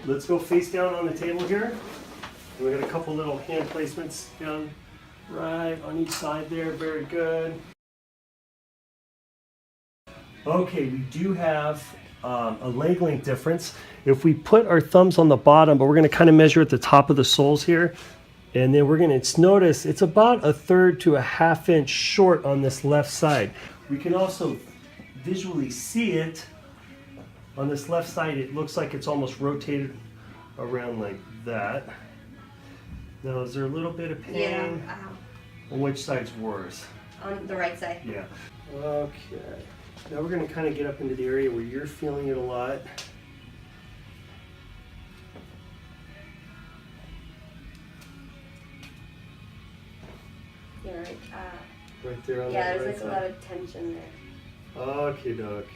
Let's go face down on the table here. We got a couple little hand placements down right on each side there. Very good. Okay, we do have a leg length difference. If we put our thumbs on the bottom, but we're going to kind of measure at the top of the soles here, and then we're going to notice it's about 1/3 to 1/2 inch short on this left side. We can also visually see it on this left side. It looks like it's almost rotated around like that. Now, is there a little bit of pain? Yeah. On which side's worse? On the right side. Yeah. Okay. Now we're going to kind of get up into the area where you're feeling it a lot. You're right. Right there on Yeah, that there's right like side. a lot of tension there. Okay, doke.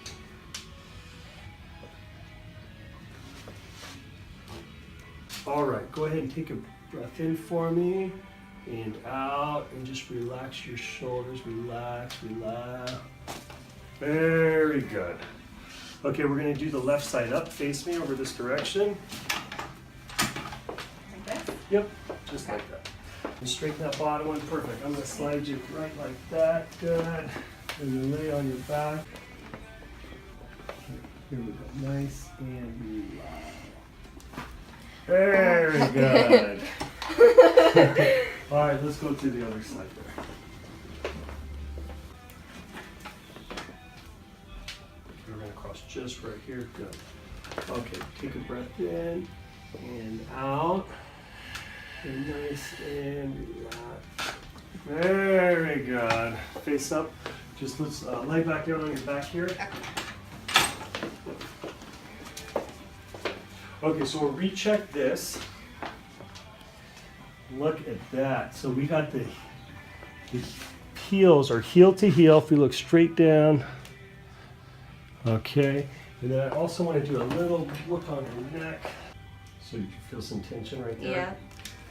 All right, go ahead and take a breath in for me and out, and just relax your shoulders. Relax, relax. Very good. Okay, we're going to do the left side up. Face me over this direction. Like this? Yep, just like that. And straighten that bottom one. Perfect. I'm going to slide you right like that. Good. And then lay on your back. Here we go. Nice and relax. Very good. All right, let's go to the other side there. We're going to cross just right here. Good. Okay, take a breath in and out. And nice and relax. Very good. Face up. Just let's lay back down on your back here. Okay, so we'll recheck this. Look at that. So we got the heels are heel to heel. If we look straight down. Okay. And then I also want to do a little look on her neck. So you can feel some tension right there. Yeah.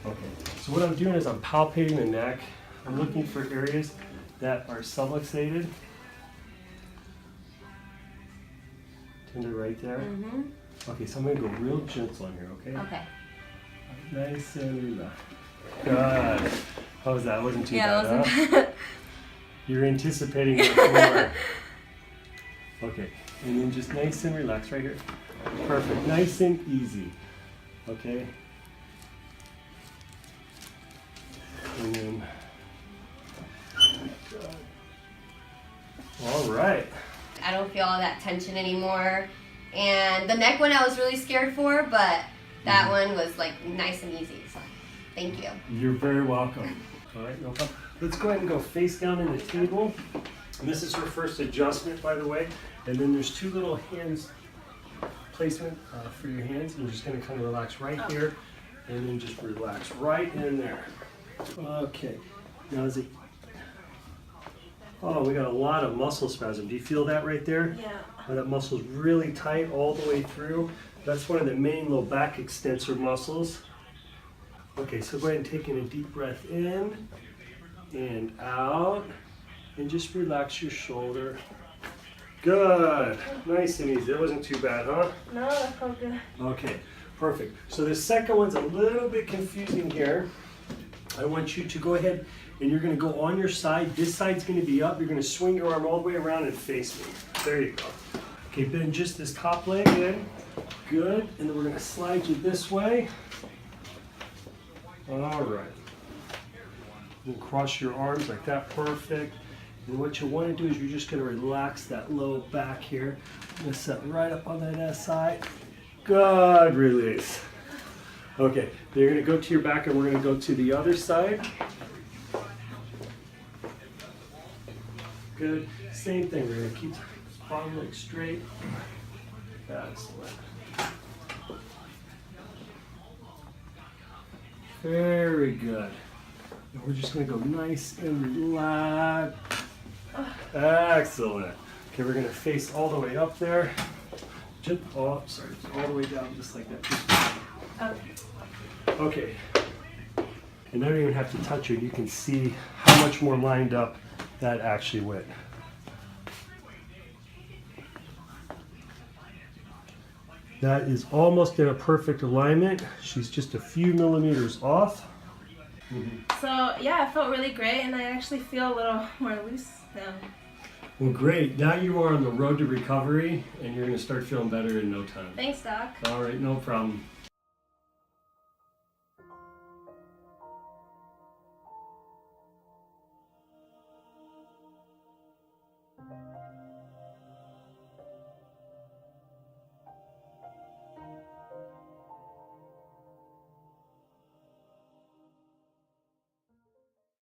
Okay. So what I'm doing is I'm palpating the neck. I'm looking for areas that are subluxated. Tender right there. Mm-hmm. Okay, so I'm going to go real gentle on here, okay? Okay. Nice and relaxed. Good. How was that? Wasn't too Yeah, bad, it wasn't huh? bad. You're anticipating much more. Okay, and then just nice and relaxed right here. Perfect. Nice and easy. Okay. And then, good. All right. I don't feel all that tension anymore. And the neck one I was really scared for, but that one was like nice and easy. So thank you. You're very welcome. All right, no problem. Let's go ahead and go face down in the table. And this is her first adjustment, by the way. And then there's two little hands placement for your hands. You're just going to kind of relax right here, and then just relax right in there. Okay. Now is it? Oh, we got a lot of muscle spasm. Do you feel that right there? Yeah. Oh, that muscle's really tight all the way through. That's one of the main low back extensor muscles. Okay, so go ahead and take in a deep breath in and out, and just relax your shoulder. Good. Nice and easy. That wasn't too bad, huh? No, that felt good. Okay, perfect. So the second one's a little bit confusing here. I want you to go ahead and you're going to go on your side. This side's going to be up. You're going to swing your arm all the way around and face me. There you go. Okay, bend just this top leg in. Good. And then we're going to slide you this way. All right. And cross your arms like that. Perfect. And what you want to do is you're just going to relax that low back here. I'm going to set right up on that SI. Good release. Okay, then you're going to go to your back and we're going to go to the other side. Good. Same thing. We're going to keep the bottom leg straight. Excellent. Very good. And we're just going to go nice and relaxed. Excellent. Okay, we're going to face all the way up there. Just, oh, sorry, all the way down, just like that. Okay. And I don't even have to touch it. You can see how much more lined up that actually went. That is almost in a perfect alignment. She's just a few millimeters off. So yeah, I felt really great, and I actually feel a little more loose now. Well, great. Now you are on the road to recovery, and you're going to start feeling better in no time. Thanks, Doc. All right, no problem.